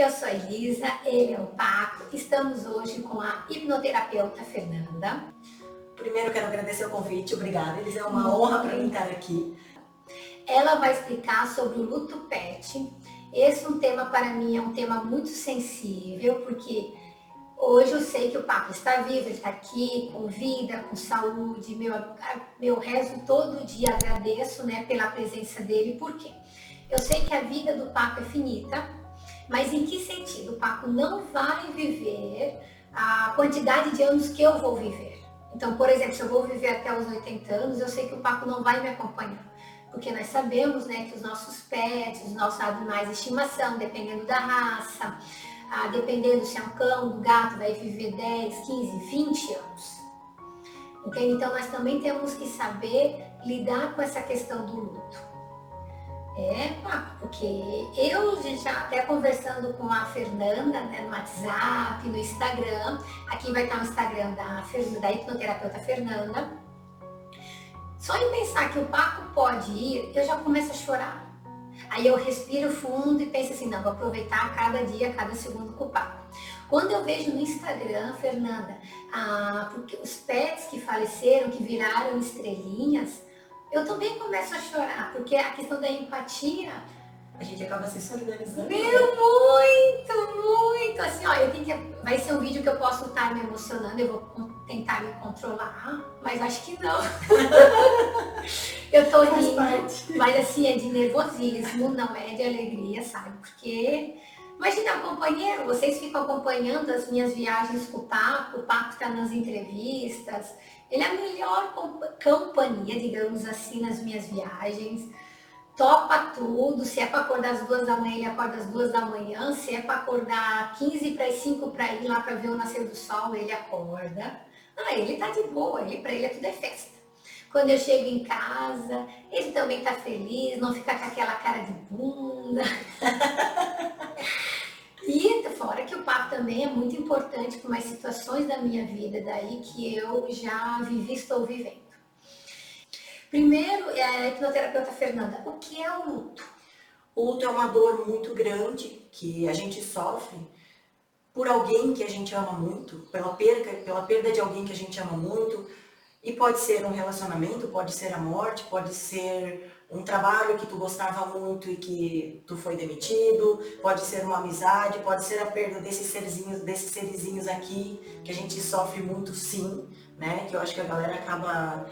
Eu sou a Elisa, ele é o Paco. Estamos hoje com a hipnoterapeuta Fernanda. Primeiro quero agradecer o convite, obrigada. Elisa, é uma honra para mim estar aqui. Ela vai explicar sobre o luto pet. Esse para mim é um tema muito sensível, porque hoje eu sei que o Paco está vivo, ele está aqui, com vida, com saúde. Meu rezo todo dia, agradeço, pela presença dele, porque eu sei que a vida do Paco é finita. Mas em que sentido? O Paco não vai viver a quantidade de anos que eu vou viver. Então, por exemplo, se eu vou viver até os 80 anos, eu sei que o Paco não vai me acompanhar. Porque nós sabemos, que os nossos pets, os nossos animais de estimação, dependendo da raça, dependendo se é um cão, um gato, vai viver 10, 15, 20 anos. Entende? Então, nós também temos que saber lidar com essa questão do luto. Porque eu já até conversando com a Fernanda, no WhatsApp, no Instagram, aqui vai estar o Instagram da hipnoterapeuta Fernanda. Só em pensar que o Paco pode ir, eu já começo a chorar. Aí eu respiro fundo e penso assim, não, vou aproveitar cada dia, cada segundo com o Paco. Quando eu vejo no Instagram, Fernanda, porque os pets que faleceram, que viraram estrelinhas, eu também começo a chorar, porque a questão da empatia... A gente acaba se solidarizando. Muito! Assim, vai ser um vídeo que eu posso estar me emocionando, eu vou tentar me controlar, mas acho que não. Eu tô rindo, mas assim, é de nervosismo, não é de alegria, sabe? Porque... Imagina, companheiro, vocês ficam acompanhando as minhas viagens com o Paco está nas entrevistas, ele é a melhor companhia, digamos assim, nas minhas viagens, topa tudo, se é para acordar às 2 da manhã, ele acorda às 2 da manhã, se é para acordar 15 para as 5 para ir lá para ver o nascer do sol, ele acorda. Não, ele tá de boa, para ele tudo é festa. Quando eu chego em casa, ele também tá feliz, não fica com aquela cara de bunda. E fora que o papo também é muito importante com as situações da minha vida, daí que eu já vivi e estou vivendo. Primeiro, a hipnoterapeuta Fernanda, o que é o luto? O luto é uma dor muito grande que a gente sofre por alguém que a gente ama muito, pela perda de alguém que a gente ama muito. E pode ser um relacionamento, pode ser a morte, pode ser um trabalho que tu gostava muito e que tu foi demitido, pode ser uma amizade, pode ser a perda desses serizinhos aqui, que a gente sofre muito sim, que eu acho que a galera acaba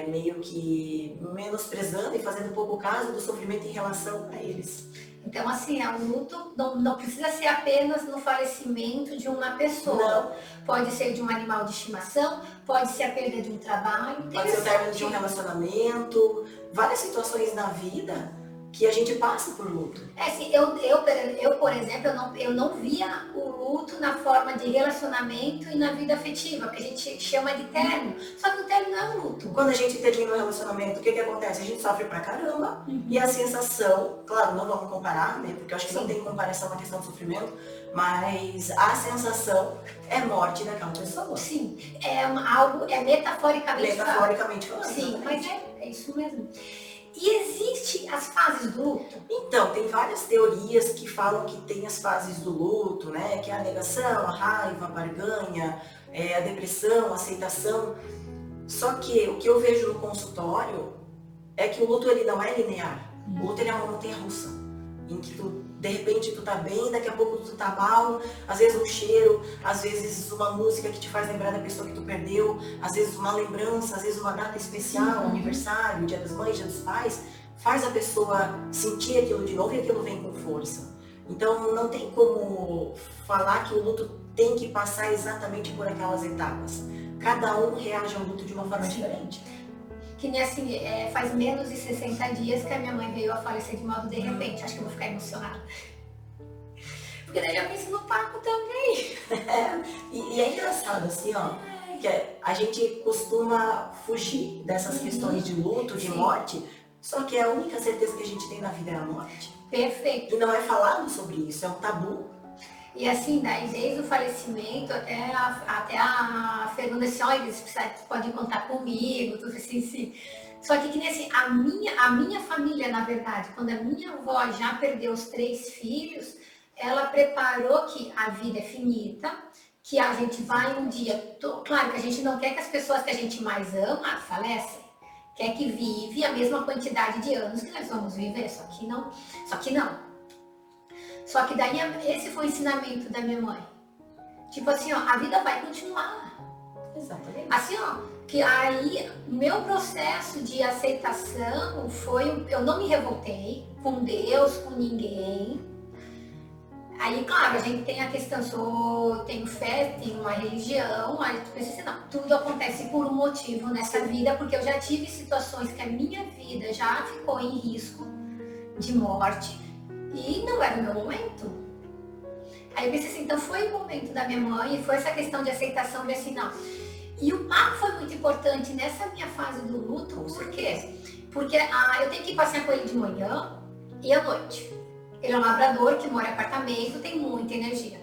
meio que menosprezando e fazendo pouco caso do sofrimento em relação a eles. Então, assim, o luto não precisa ser apenas no falecimento de uma pessoa. Não. Pode ser de um animal de estimação, pode ser a perda de um trabalho. Pode ser o término de um relacionamento, várias situações na vida que a gente passa por luto. Assim, eu, por exemplo, eu não via o luto na forma de relacionamento e na vida afetiva, que a gente chama de término. Só que o término é um luto. Quando a gente termina um relacionamento, o que acontece? A gente sofre pra caramba. E a sensação, claro, não vamos comparar, porque eu acho que não tem comparação na questão do sofrimento, mas a sensação é morte daquela pessoa. Sim, é metaforicamente falando. Metaforicamente falando. Sim, mas é isso mesmo. E existem as fases do luto? Então, tem várias teorias que falam que tem as fases do luto, que é a negação, a raiva, a barganha, a depressão, a aceitação. Só que o que eu vejo no consultório é que o luto ele não é linear. O luto ele é uma montanha-russa, em que de repente tu tá bem, daqui a pouco tu tá mal, às vezes um cheiro, às vezes uma música que te faz lembrar da pessoa que tu perdeu, às vezes uma lembrança, às vezes uma data especial, aniversário, dia das mães, dia dos pais, faz a pessoa sentir aquilo de novo e aquilo vem com força. Então não tem como falar que o luto tem que passar exatamente por aquelas etapas. Cada um reage ao luto de uma forma diferente. Que nem assim, faz menos de 60 dias que a minha mãe veio a falecer de modo de repente. Acho que eu vou ficar emocionada. Porque daí já penso no Paco também. E é engraçado assim, que a gente costuma fugir dessas questões de luto, de morte, só que a única certeza que a gente tem na vida é a morte. Perfeito. E não é falado sobre isso, é um tabu. E assim, daí desde o falecimento até a Fernanda disse, olha, eles podem contar comigo, tudo assim, sim. Só que nem assim, a minha família, na verdade, quando a minha avó já perdeu os 3 filhos, ela preparou que a vida é finita, que a gente vai um dia... Claro que a gente não quer que as pessoas que a gente mais ama falecem. Quer que vive a mesma quantidade de anos que nós vamos viver, só que não. Só que daí esse foi o ensinamento da minha mãe. Tipo assim, ó, a vida vai continuar. Exatamente. Assim, ó, que aí meu processo de aceitação foi, eu não me revoltei com Deus, com ninguém. Aí, claro, a gente tem a questão, tenho fé, tenho uma religião, aí tu pensa assim, não, tudo acontece por um motivo nessa vida, porque eu já tive situações que a minha vida já ficou em risco de morte e não era o meu momento. Aí eu pensei assim, então foi o momento da minha mãe, foi essa questão de aceitação de assim, não. E o papo foi muito importante nessa minha fase do luto, por quê? Porque eu tenho que passear com ele de manhã e à noite. Ele é um labrador que mora em apartamento, tem muita energia.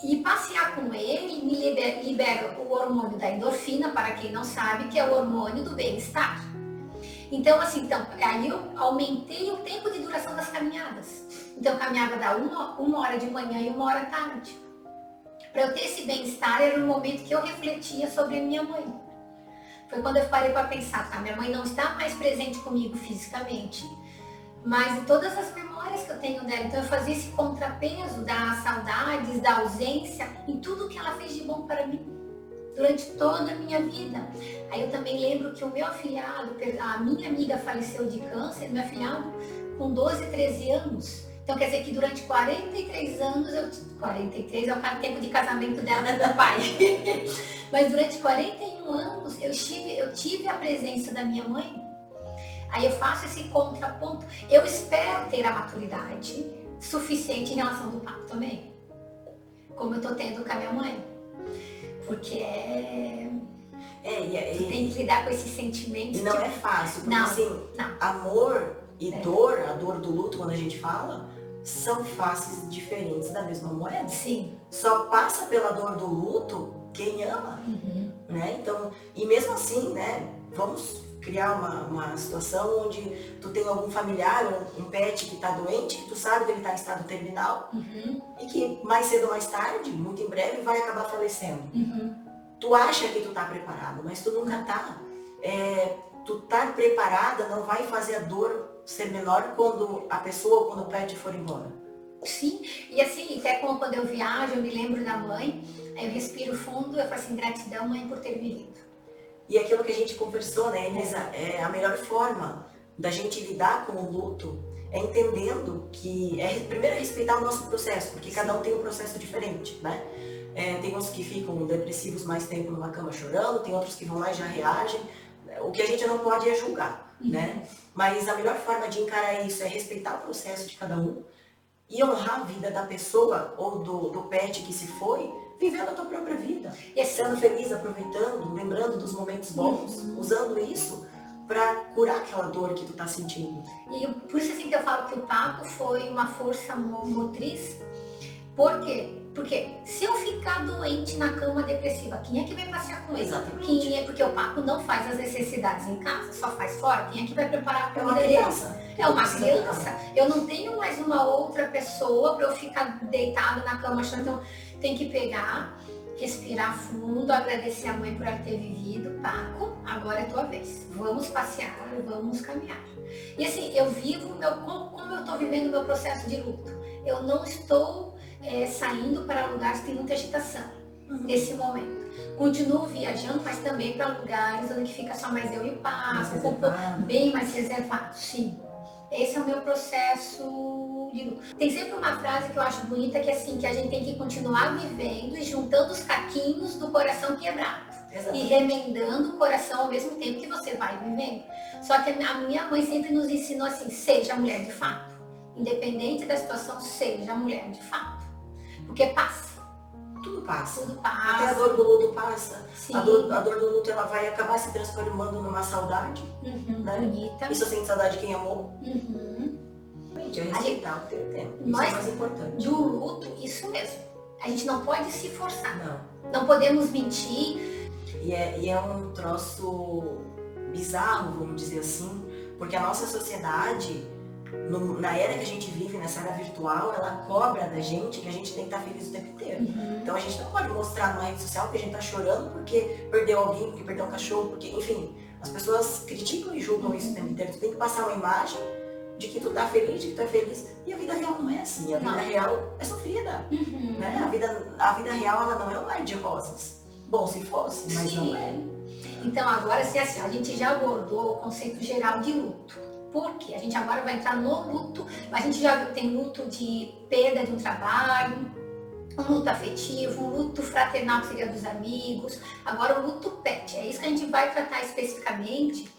E passear com ele me libera o hormônio da endorfina, para quem não sabe, que é o hormônio do bem-estar. Então, assim, aí eu aumentei o tempo de duração das caminhadas. Então, a caminhada dá uma hora de manhã e 1 hora à tarde. Para eu ter esse bem-estar, era o momento que eu refletia sobre a minha mãe. Foi quando eu parei para pensar, tá? Minha mãe não está mais presente comigo fisicamente, mas todas as memórias que eu tenho dela, então eu fazia esse contrapeso das saudades, da ausência, em tudo que ela fez de bom para mim, durante toda a minha vida. Aí eu também lembro que o meu afilhado, a minha amiga faleceu de câncer, meu afilhado com 12, 13 anos. Então quer dizer que durante 43 anos, 43 é o tempo de casamento dela com meu pai, mas durante 41 anos eu tive a presença da minha mãe. Aí eu faço esse contraponto. Eu espero ter a maturidade suficiente em relação ao papo também, como eu tô tendo com a minha mãe. Porque tem que lidar com esses sentimentos. E não é fácil, porque amor e dor, a dor do luto, quando a gente fala, são faces diferentes da mesma moeda. Sim. Só passa pela dor do luto quem ama, né? Então, e mesmo assim, né, vamos criar uma situação onde tu tem algum familiar, um pet que está doente, que tu sabe que ele está em estado terminal e que mais cedo ou mais tarde, muito em breve, vai acabar falecendo. Tu acha que tu tá preparado, mas tu nunca tá. Tu tá preparada não vai fazer a dor ser menor quando a pessoa, quando o pet for embora. Sim, e assim, até como quando eu viajo, eu me lembro da mãe, aí eu respiro fundo, eu falo assim, gratidão, mãe, por ter vivido. E aquilo que a gente conversou, né, Elisa, a melhor forma da gente lidar com o luto é entendendo que primeiro respeitar o nosso processo, porque cada um tem um processo diferente, né? Tem uns que ficam depressivos mais tempo numa cama chorando, tem outros que vão lá e já reagem. O que a gente não pode é julgar, né? Mas a melhor forma de encarar isso é respeitar o processo de cada um e honrar a vida da pessoa ou do pet que se foi, vivendo a tua própria vida. E sendo feliz, aproveitando, lembrando dos momentos bons, usando isso para curar aquela dor que tu tá sentindo. E por isso assim que eu falo que o papo foi uma força motriz. Por quê? Porque se eu ficar doente na cama depressiva, quem é que vai passear com ele? Exatamente. Porque o papo não faz as necessidades em casa, só faz fora. Quem é que vai preparar a comida uma criança. dele? É uma criança. Eu não tenho mais uma outra pessoa para eu ficar deitado na cama achando. Então, tem que pegar, respirar fundo, agradecer a mãe por ela ter vivido. Paco, agora é tua vez. Vamos passear, vamos caminhar. E assim, eu vivo como eu estou vivendo o meu processo de luto. Eu não estou saindo para lugares que tem muita agitação nesse momento. Continuo viajando, mas também para lugares onde fica só mais eu e o Paco, bem mais reservado, sim. Esse é o meu processo de luto. Tem sempre uma frase que eu acho bonita, que é assim, que a gente tem que continuar vivendo e juntando os caquinhos do coração quebrado. E remendando o coração ao mesmo tempo que você vai vivendo. Só que a minha mãe sempre nos ensinou assim, seja mulher de fato. Independente da situação, seja mulher de fato. Porque passa. Tudo passa. Tudo passa. Até a dor do luto passa. Sim. A dor do luto ela vai acabar se transformando numa saudade. Né? Bonita. E se eu sinto saudade de quem amou. É respeitar o teu tempo. Isso é mais importante. Do luto, isso mesmo. A gente não pode se forçar. Não. Não podemos mentir. E é um troço bizarro, vamos dizer assim, porque a nossa sociedade Na era que a gente vive, nessa era virtual, ela cobra da gente que a gente tem que estar feliz o tempo inteiro. Então a gente não pode mostrar numa rede social que a gente tá chorando porque perdeu alguém, porque perdeu um cachorro, porque, enfim, as pessoas criticam e julgam isso o tempo inteiro. Tu tem que passar uma imagem de que tu tá feliz, de que tu é feliz. E a vida real não é assim. A vida real é sofrida. Né? A vida real, ela não é um mar de rosas. Bom, se fosse, mas não é. Então agora, se assim, a gente já abordou o conceito geral de luto. Por quê? A gente agora vai entrar no luto. A gente já tem luto de perda de um trabalho, um luto afetivo, um luto fraternal, que seria dos amigos. Agora o luto pet. É isso que a gente vai tratar especificamente.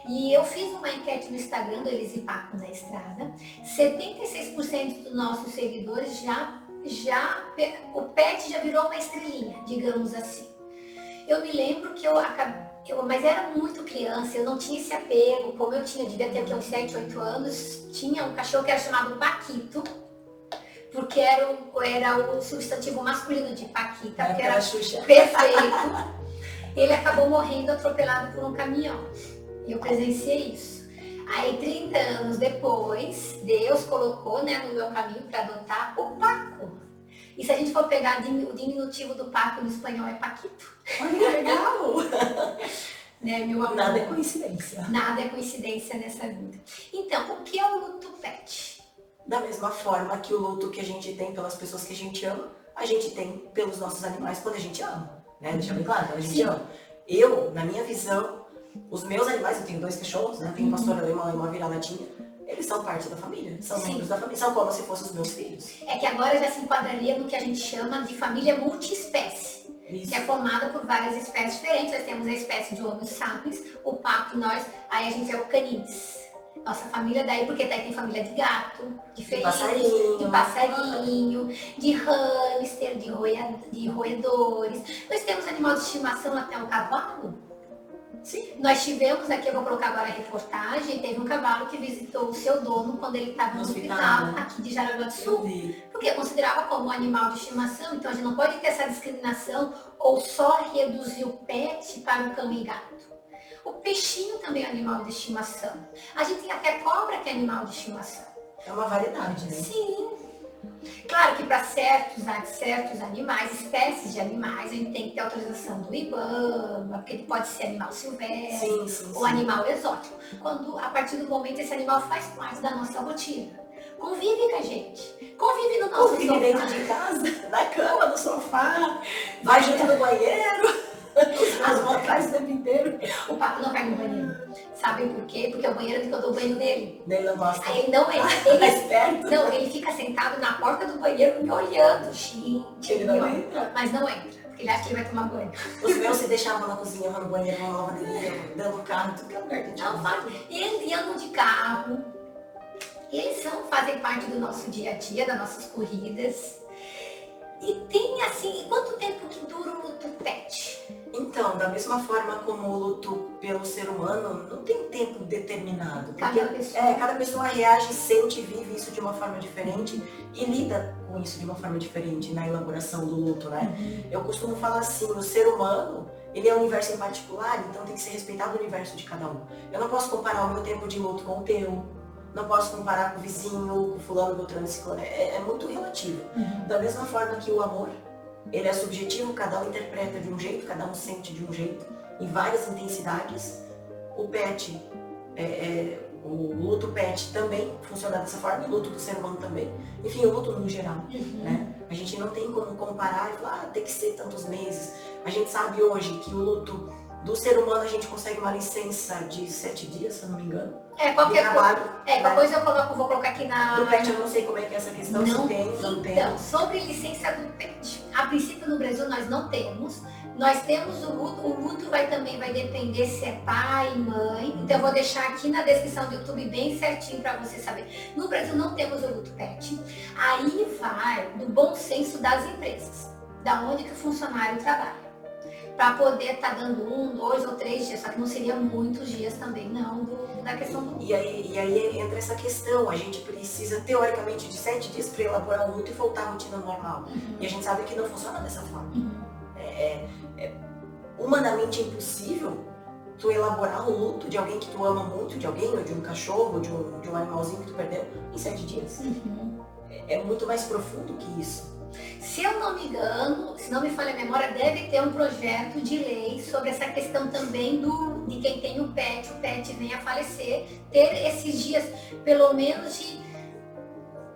E eu fiz uma enquete no Instagram do Elise Paco na Estrada. 76% dos nossos seguidores o pet já virou uma estrelinha, digamos assim. Eu me lembro que mas era muito criança, eu não tinha esse apego, como eu devia ter aqui uns 7, 8 anos, tinha um cachorro que era chamado Paquito, porque era o substantivo masculino de Paquita, porque era perfeito. Ele acabou morrendo atropelado por um caminhão. E eu presenciei isso. Aí 30 anos depois, Deus colocou, né, no meu caminho para adotar o Paco. E se a gente for pegar o diminutivo do Paco no espanhol é Paquito. Olha que legal! Né, meu amor? Nada é coincidência. Nada é coincidência nessa vida. Então, o que é o luto pet? Da mesma forma que o luto que a gente tem pelas pessoas que a gente ama, a gente tem pelos nossos animais quando a gente ama. Né? Deixa bem claro, quando a gente ama. Eu, na minha visão, os meus animais, eu tenho 2 cachorros, né? Tenho um pastor alemão e uma vira-latinha. Eles são parte da família, são membros da família, são como se fossem os meus filhos. É que agora já se enquadraria no que a gente chama de família multiespécie, que é formada por várias espécies diferentes. Nós temos a espécie de Homo sapiens, o Paco, aí a gente é o Canis. Nossa família daí, porque daí tem família de gato, de felinos, de passarinho, de hamster, de roedores. Nós temos animal de estimação até o cavalo. Sim. Nós tivemos aqui, eu vou colocar agora a reportagem, teve um cavalo que visitou o seu dono quando ele estava no hospital aqui de Jaraguá do Sul. Porque considerava como um animal de estimação, então a gente não pode ter essa discriminação ou só reduzir o pet para o cão e gato. O peixinho também é animal de estimação. A gente tem até cobra que é animal de estimação. É uma variedade, né? Sim. Claro que para certos animais, espécies de animais, a gente tem que ter autorização do IBAMA, porque ele pode ser animal silvestre ou animal exótico. Quando, a partir do momento, esse animal faz parte da nossa rotina. Convive com a gente. Convive no nosso sofá. Dentro de casa, na cama, no sofá, vai junto no banheiro. As vontades o tempo inteiro. O Paco não vai no banheiro. Sabem por quê? Porque é o banheiro que eu dou o banho nele. Ele não gosta. Aí ele não entra. Não, ele fica sentado na porta do banheiro me olhando. Gente, ele não entra. Mas não entra, porque ele acha que ele vai tomar banho. Os meus se deixavam na cozinha, no banheiro, na lavanderia, dando o carro, tudo que é lugar que a gente não faz. Eles andam de carro. Eles fazem parte do nosso dia a dia, das nossas corridas. E tem assim, quanto tempo que dura o luto pet? Então, da mesma forma como o luto pelo ser humano, não tem tempo determinado. Cada pessoa reage, sente e vive isso de uma forma diferente e lida com isso de uma forma diferente na elaboração do luto, né? Eu costumo falar assim, o ser humano, ele é um universo em particular, então tem que ser respeitado o universo de cada um. Eu não posso comparar o meu tempo de luto com o teu. Não posso comparar com o vizinho, com o fulano, beltrano, ciclano. É muito relativo. Da mesma forma que o amor, ele é subjetivo, cada um interpreta de um jeito, cada um sente de um jeito, em várias intensidades. O pet, o luto pet também funciona dessa forma, o luto do ser humano também. Enfim, o luto no geral. Né? A gente não tem como comparar e falar, tem que ser tantos meses. A gente sabe hoje que o luto do ser humano a gente consegue uma licença de 7 dias, se eu não me engano. Qualquer coisa eu vou colocar aqui na... Do pet eu não sei como é que é essa questão, não tem. Então, sobre licença do pet. A princípio no Brasil nós não temos. Nós temos o luto também vai depender se é pai, mãe. Então eu vou deixar aqui na descrição do YouTube bem certinho para você saber. No Brasil não temos o luto pet. Aí vai do bom senso das empresas. Da onde que o funcionário trabalha. Para poder estar dando 1, 2 ou 3 dias, só que não seria muitos dias também, não, da questão do... E aí entra essa questão, a gente precisa, teoricamente, de 7 dias para elaborar o luto e voltar à rotina normal. E a gente sabe que não funciona dessa forma. É humanamente impossível tu elaborar um luto de alguém que tu ama muito, de alguém, ou de um cachorro, ou de um animalzinho que tu perdeu, em 7 dias. É muito mais profundo que isso. Se eu não me engano, se não me falha a memória, deve ter um projeto de lei sobre essa questão também de quem tem o pet venha a falecer, ter esses dias, pelo menos, de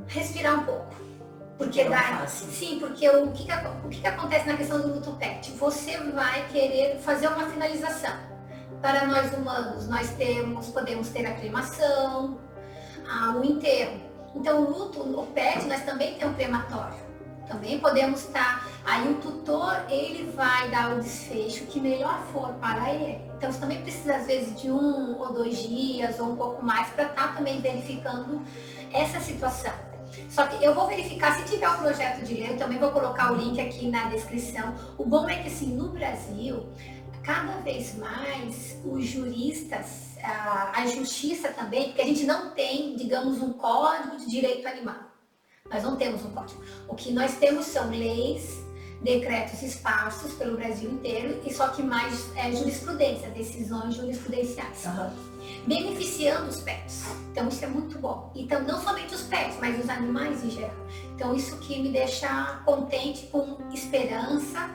respirar um pouco. Porque sim, porque o que acontece na questão do luto pet? Você vai querer fazer uma finalização. Para nós humanos, podemos ter a cremação, o enterro. Então o luto, o pet, nós também temos um crematório. Também podemos estar, aí o tutor, ele vai dar o desfecho que melhor for para ele. Então você também precisa às vezes de 1 ou 2 dias ou um pouco mais para estar também verificando essa situação. Só que eu vou verificar, se tiver um projeto de lei, eu também vou colocar o link aqui na descrição. O bom é que assim, no Brasil, cada vez mais os juristas, a justiça também, porque a gente não tem, digamos, um código de direito animal. Nós não temos um código. O que nós temos são leis, decretos esparsos pelo Brasil inteiro, e só que mais jurisprudência, decisões jurisprudenciais. Beneficiando os pets. Então isso é muito bom. Então não somente os pets, mas os animais em geral. Então isso que me deixa contente, com esperança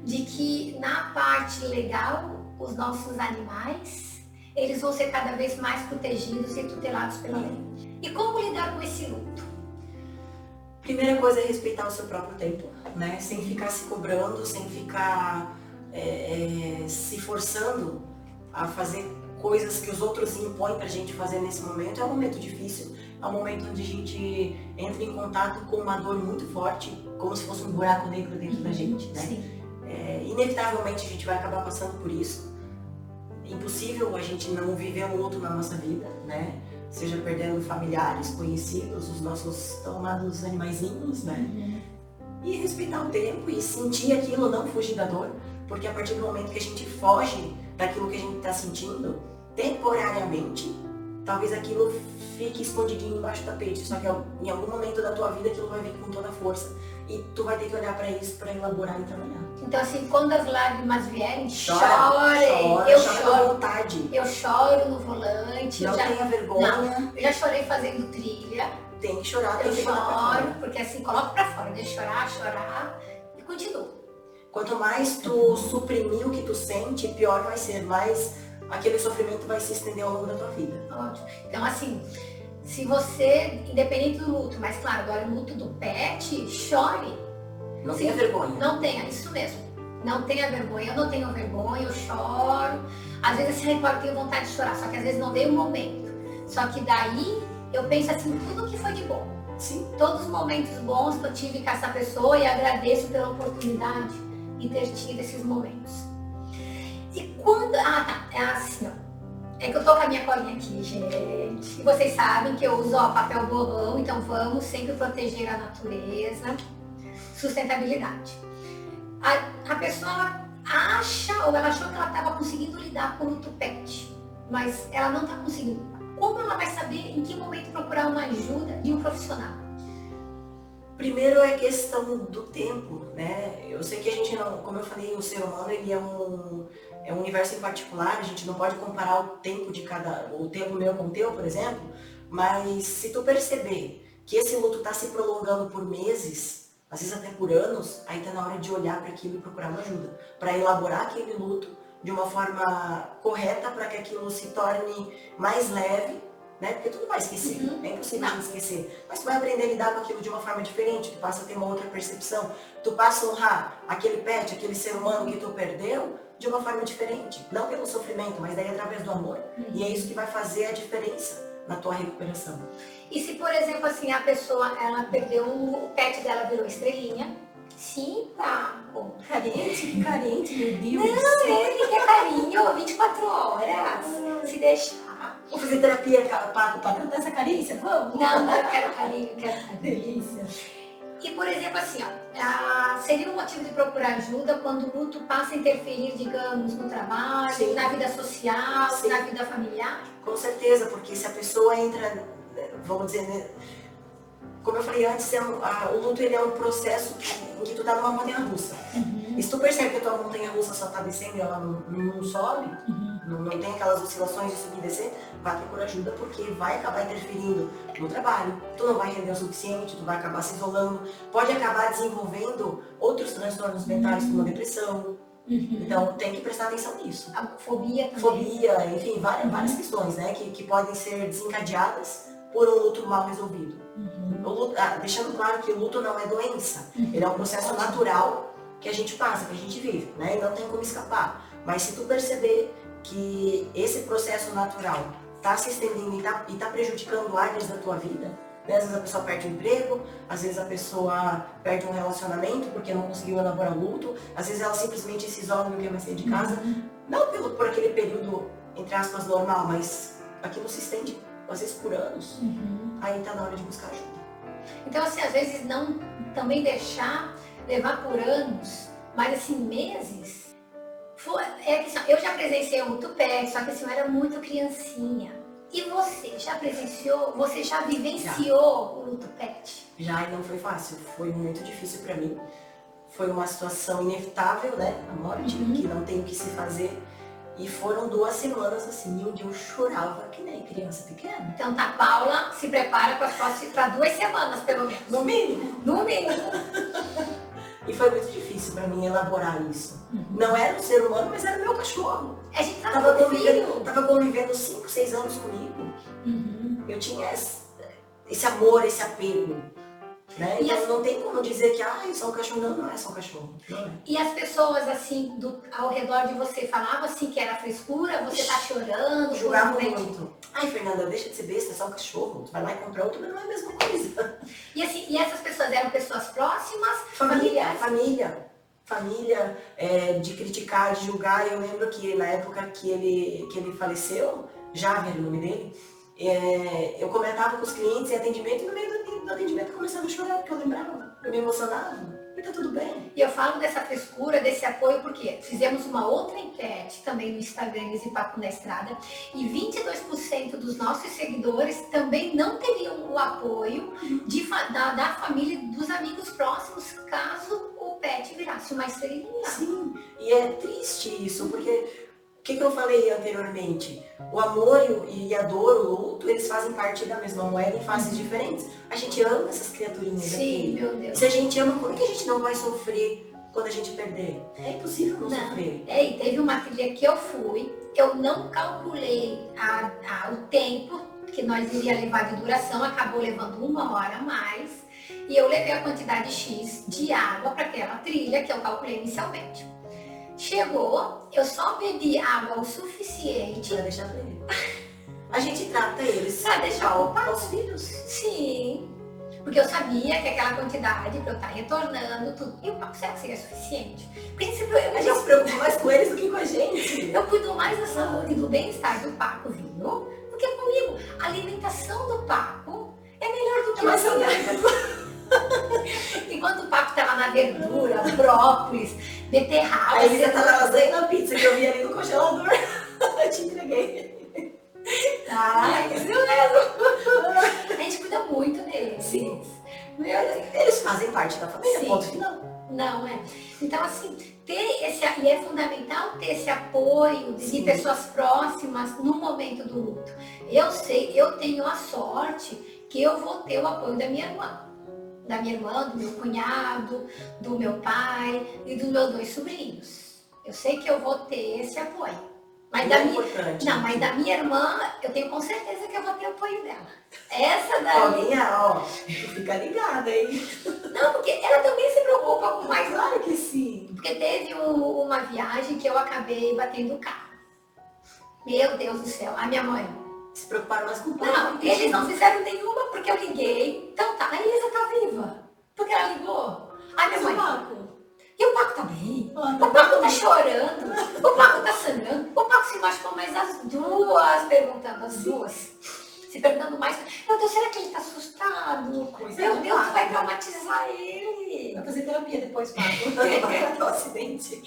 de que na parte legal, os nossos animais, eles vão ser cada vez mais protegidos e tutelados pela lei. E como lidar com esse luto? Primeira coisa é respeitar o seu próprio tempo, né? Sem ficar se cobrando, sem ficar se forçando a fazer coisas que os outros impõem pra gente fazer nesse momento. É um momento difícil, é um momento onde a gente entra em contato com uma dor muito forte, como se fosse um buraco negro dentro da gente, né? Inevitavelmente a gente vai acabar passando por isso. Impossível a gente não viver um luto na nossa vida, né? Seja perdendo familiares, conhecidos, os nossos tão amados animaizinhos, né? E respeitar o tempo e sentir aquilo, não fugir da dor, porque a partir do momento que a gente foge daquilo que a gente está sentindo, temporariamente, talvez aquilo fique escondidinho embaixo do tapete, só que em algum momento da tua vida aquilo vai vir com toda a força e tu vai ter que olhar para isso, para elaborar e trabalhar. Então assim, quando as lágrimas vierem, chora eu choro. Choro À vontade. Eu choro no volante. Não tenha vergonha. Não, eu já chorei fazendo trilha. Tem que chorar, tem eu que botar pra fora. choro, porque assim, coloco pra fora, deixo chorar e continuo. Quanto mais tu suprimir o que tu sente, pior vai ser, mais aquele sofrimento vai se estender ao longo da tua vida. Ótimo. Então assim, se você, independente do luto, mas claro, agora o luto do pet, chore. Não tenha vergonha. Não tenha, isso mesmo. Não tenha vergonha, eu não tenho vergonha, eu choro. Às vezes assim, eu tenho vontade de chorar, só que às vezes não veio o momento. Só que daí eu penso assim, tudo que foi de bom. Sim. Todos os momentos bons que eu tive com essa pessoa, e agradeço pela oportunidade de ter tido esses momentos. E quando... é assim, ó. É que eu tô com a minha colinha aqui, gente. E vocês sabem que eu uso papel borrão, então vamos sempre proteger a natureza. Sustentabilidade. A pessoa acha, ou ela achou que ela estava conseguindo lidar com o luto pet, mas ela não está conseguindo. Como ela vai saber em que momento procurar uma ajuda de um profissional? Primeiro é questão do tempo, né? Eu sei que a gente não, como eu falei, o ser humano ele é um universo em particular, a gente não pode comparar o tempo de o tempo meu com o teu, por exemplo, mas se tu perceber que esse luto está se prolongando por meses, às vezes até por anos, aí tá na hora de olhar para aquilo e procurar uma ajuda, para elaborar aquele luto de uma forma correta, para que aquilo se torne mais leve, né? Porque tu não vai esquecer, é impossível a gente esquecer. Mas tu vai aprender a lidar com aquilo de uma forma diferente, tu passa a ter uma outra percepção, tu passa a honrar aquele pet, aquele ser humano que tu perdeu, de uma forma diferente. Não pelo sofrimento, mas daí através do amor. E é isso que vai fazer a diferença na tua recuperação. E se, por exemplo, assim, a pessoa, ela perdeu, o pet dela virou estrelinha. Sim, tá. Bom, Que carente, meu Deus. Não, ele quer carinho 24 horas. Se deixar. Vamos fazer terapia para tratar essa carência? Vamos? Não, eu quero carinho, quero carinho. Delícia. E, por exemplo, assim, ó, seria um motivo de procurar ajuda quando o luto passa a interferir, digamos, no trabalho, Sim. na vida social, Sim. na vida familiar? Com certeza, porque se a pessoa entra, vamos dizer, né, como eu falei antes, o luto ele é um processo em que tu tá numa montanha russa. E se tu percebe que a tua montanha russa só tá descendo e ela não sobe, não tem aquelas oscilações de subir e descer, vai procurar ajuda porque vai acabar interferindo no trabalho, tu não vai render o suficiente, tu vai acabar se isolando, pode acabar desenvolvendo outros transtornos mentais como a depressão. Então tem que prestar atenção nisso. A fobia também. Fobia, enfim, várias questões, né, que podem ser desencadeadas por um luto mal resolvido. O luto, deixando claro que o luto não é doença, ele é um processo natural que a gente passa, que a gente vive, né, e não tem como escapar. Mas se tu perceber que esse processo natural está se estendendo e está prejudicando áreas da tua vida, né? Às vezes a pessoa perde o emprego, às vezes a pessoa perde um relacionamento porque não conseguiu elaborar o luto, às vezes ela simplesmente se isola e não quer mais sair de casa, não por aquele período, entre aspas, normal, mas aquilo se estende, às vezes por anos, aí está na hora de buscar ajuda. Então, assim, às vezes não também deixar levar por anos, mas assim, meses. É que assim, eu já presenciei um luto pet, só que assim, eu era muito criancinha. E você já presenciou, você já vivenciou o luto pet? Já, e não foi fácil, foi muito difícil para mim. Foi uma situação inevitável, né? A morte, que não tem o que se fazer. E foram 2 semanas assim, onde eu chorava que nem criança pequena. Então tá, Paula, se prepara para 2 semanas, pelo menos. No mínimo. No mínimo. E foi muito difícil para mim elaborar isso. Não era um ser humano, mas era meu cachorro. A gente tava convivendo 5, 6 anos comigo. Eu tinha esse amor, esse apego. Né? Então não tem como dizer que é só um cachorro. Não é só um cachorro. Não é. E as pessoas assim, ao redor de você falavam assim que era frescura, você tá chorando. Julgavam muito. Ai, Fernanda, deixa de ser besta, é só um cachorro. Tu vai lá e compra outro, mas não é a mesma coisa. E assim, e essas pessoas eram pessoas próximas? Família, de criticar, de julgar. Eu lembro que na época que ele faleceu, Javier, o nome dele, eu comentava com os clientes em atendimento, e no meio do atendimento eu começava a chorar, porque eu lembrava, eu me emocionava, e tá tudo bem. E eu falo dessa frescura, desse apoio, porque fizemos uma outra enquete também no Instagram, esse Papo na Estrada, e 22% dos nossos seguidores também não teriam o apoio da família, dos amigos próximos, caso o pet virasse uma estrelinha. Sim, e é triste isso, porque o que eu falei anteriormente? O amor e a dor, o luto, eles fazem parte da mesma moeda em faces diferentes. A gente ama essas criaturinhas aqui. Sim, meu Deus. Se a gente ama, como é que a gente não vai sofrer quando a gente perder? É impossível não sofrer. E teve uma trilha que eu fui, eu não calculei o tempo que nós iria levar de duração, acabou levando 1 hora a mais, e eu levei a quantidade X de água para aquela trilha que eu calculei inicialmente. Chegou, eu só bebi água o suficiente. Pra deixar pra ele. A gente trata eles. Pra deixar os filhos. Sim. Porque eu sabia que aquela quantidade pra eu estar retornando, tudo. E o Paco será que seria suficiente? A gente se preocupa mais com eles do que com a gente. Eu cuido mais da saúde e do bem-estar do Paco, viu? Do que comigo. A alimentação do Paco é melhor do que a minha. Enquanto o Paco tava na verdura, brócolis, beterraba. A Elisa tava lasanha na pizza que eu vi ali no congelador. Eu te entreguei. Isso mesmo. A gente cuida muito deles. Sim. Eles fazem parte da família, ponto final. Não, Então, assim, e é fundamental ter esse apoio de pessoas próximas no momento do luto. Eu tenho a sorte que eu vou ter o apoio da minha irmã. Do meu cunhado, do meu pai e dos meus 2 sobrinhos. Eu sei que eu vou ter esse apoio. Mas mas da minha irmã, eu tenho com certeza que eu vou ter o apoio dela. Essa daí... Tu fica ligada, hein? Não, porque ela também se preocupa com mais. Claro que sim. Porque teve uma viagem que eu acabei batendo o carro. Meu Deus do céu, a minha mãe... Se preocuparam mais com o pai. Não, eles não fizeram nenhuma porque eu liguei. Então tá, a Elisa tá viva. Porque ela ligou. Ai, minha mãe. E o Paco tá bem. O Paco tá chorando. O Paco tá sangrando. O Paco se machucou mais as 2, perguntando as 2. Se perguntando mais. Meu Deus, será que ele tá assustado? Meu Deus, tu vai traumatizar ele. Vai fazer terapia depois, Paco. Do acidente.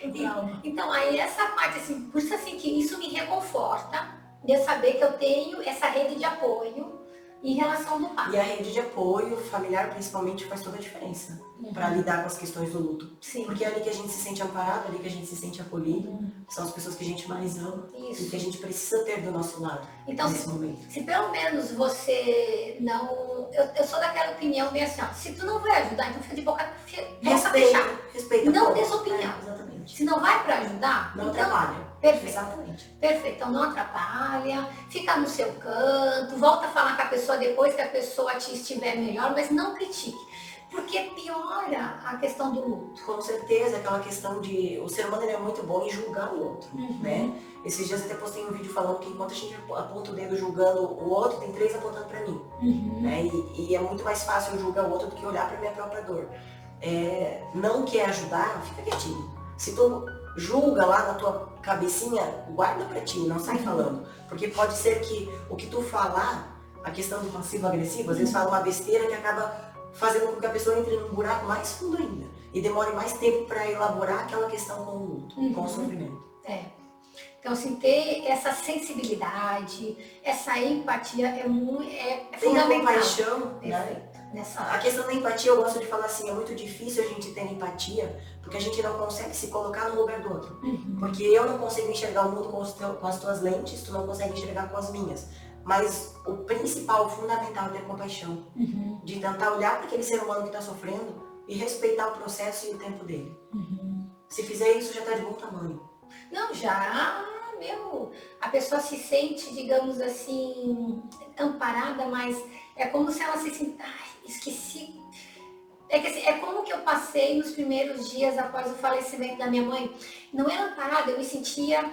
Então, aí essa parte, assim, por isso assim, que isso me reconforta. De eu saber que eu tenho essa rede de apoio, em relação do pai. E a rede de apoio familiar, principalmente, faz toda a diferença para lidar com as questões do luto. Sim. Porque é ali que a gente se sente amparado, é ali que a gente se sente acolhido. São as pessoas que a gente mais ama Isso. e que a gente precisa ter do nosso lado Então, nesse momento. Se pelo menos você não... Eu sou daquela opinião bem assim, ó, se tu não vai ajudar, então fica de boca fechada. Respeita. Não dê sua opinião. Exatamente. Se não vai para ajudar, Não então, atrapalha. Perfeito. Exatamente. Perfeito. Então não atrapalha, fica no seu canto, volta a falar com a pessoa depois que a pessoa te estiver melhor, mas não critique. Porque piora a questão do luto. Com certeza, aquela questão de... O ser humano ele é muito bom em julgar o outro, né? Esses dias eu até postei um vídeo falando que enquanto a gente aponta o dedo julgando o outro, tem 3 apontando pra mim. Né? E é muito mais fácil eu julgar o outro do que olhar pra minha própria dor. Não quer ajudar, fica quietinho. Se tu julga lá na tua cabecinha, guarda pra ti, não sai falando. Porque pode ser que o que tu falar, a questão do passivo-agressivo, às vezes fala uma besteira que acaba fazendo com que a pessoa entre num buraco mais fundo ainda. E demore mais tempo para elaborar aquela questão com o luto, com o sofrimento. Então, assim, ter essa sensibilidade, essa empatia é fundamental. Tem a compaixão, né? Nessa... A questão da empatia, eu gosto de falar assim, é muito difícil a gente ter empatia, porque a gente não consegue se colocar no lugar do outro. Porque eu não consigo enxergar o mundo com as tuas lentes, tu não consegue enxergar com as minhas. Mas o principal, o fundamental é ter compaixão. De tentar olhar para aquele ser humano que está sofrendo e respeitar o processo e o tempo dele. Se fizer isso, já está de bom tamanho. Não, já, a pessoa se sente, digamos assim, amparada, mas é como se ela se sentisse, esqueci. É que assim, é como que eu passei nos primeiros dias após o falecimento da minha mãe. Não era amparada, eu me sentia,